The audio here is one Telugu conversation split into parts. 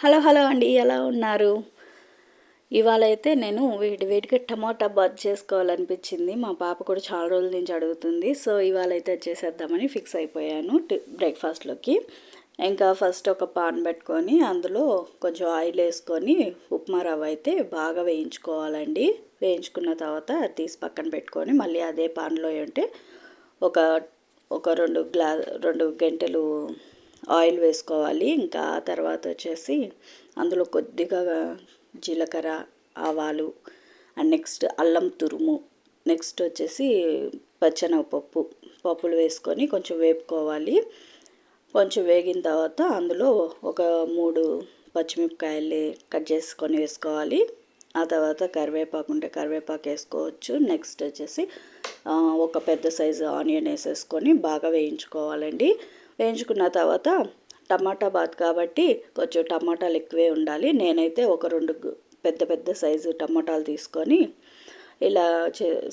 హలో హలో అండి, ఎలా ఉన్నారు? ఇవాళ అయితే నేను వేడివేడిగా టమాటా బాత్ చేసుకోవాలనిపించింది. మా పాప కూడా చాలా రోజుల నుంచి అడుగుతుంది. సో ఇవాళ అయితే చేసేద్దామని ఫిక్స్ అయిపోయాను బ్రేక్ఫాస్ట్లోకి. ఇంకా ఫస్ట్ ఒక పాన్ పెట్టుకొని అందులో కొంచెం ఆయిల్ వేసుకొని ఉప్మా రవ్వ అయితే బాగా వేయించుకోవాలండి. వేయించుకున్న తర్వాత తీసి పక్కన పెట్టుకొని మళ్ళీ అదే పాన్లో అంటే ఒక ఒక 2 గంటలు ఆయిల్ వేసుకోవాలి. ఇంకా తర్వాత వచ్చేసి అందులో కొద్దిగా జీలకర్ర, ఆవాలు అండ్ నెక్స్ట్ అల్లం తురుము, నెక్స్ట్ వచ్చేసి పచ్చెనగపప్పు పప్పులు వేసుకొని కొంచెం వేపుకోవాలి. కొంచెం వేగిన తర్వాత అందులో ఒక 3 పచ్చిమిరపకాయలు కట్ చేసుకొని వేసుకోవాలి. ఆ తర్వాత కరివేపాకు ఉంటే కరివేపాకు వేసుకోవచ్చు. నెక్స్ట్ వచ్చేసి ఒక పెద్ద సైజు ఆనియన్ వేసేసుకొని బాగా వేయించుకోవాలండి. వేయించుకున్న తర్వాత టమాటా బాత్ కాబట్టి కొంచెం టమాటాలు ఎక్కువే ఉండాలి. నేనైతే ఒక 2 పెద్ద పెద్ద సైజు టమాటాలు తీసుకొని ఇలా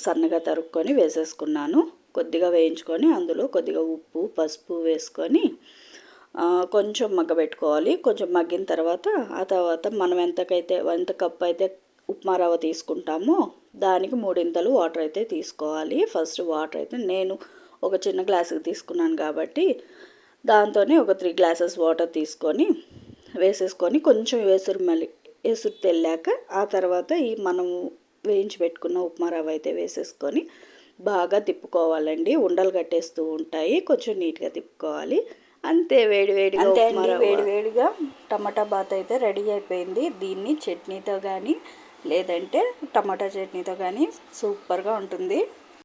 సన్నగా తరుక్కొని వేసేసుకున్నాను. కొద్దిగా వేయించుకొని అందులో కొద్దిగా ఉప్పు, పసుపు వేసుకొని కొంచెం మగ్గబెట్టుకోవాలి. కొంచెం మగ్గిన తర్వాత ఆ తర్వాత మనం ఎంత కప్పు అయితే ఉప్మా రవ్వ తీసుకుంటామో దానికి 3 వాటర్ అయితే తీసుకోవాలి. ఫస్ట్ వాటర్ అయితే నేను ఒక చిన్న గ్లాసుకి తీసుకున్నాను కాబట్టి దాంతోనే ఒక 3 గ్లాసెస్ వాటర్ తీసుకొని వేసేసుకొని కొంచెం ఎసురు తెల్లాక ఆ తర్వాత ఈ మనము వేయించి పెట్టుకున్న ఉప్మా రవ్వ అయితే వేసేసుకొని బాగా తిప్పుకోవాలండి. ఉండలు కట్టేస్తూ ఉంటాయి, కొంచెం నీట్గా తిప్పుకోవాలి. అంతే, వేడివేడిగా టమాటా బాత్ అయితే రెడీ అయిపోయింది. దీన్ని చట్నీతో కానీ లేదంటే టమాటా చట్నీతో కానీ సూపర్గా ఉంటుంది.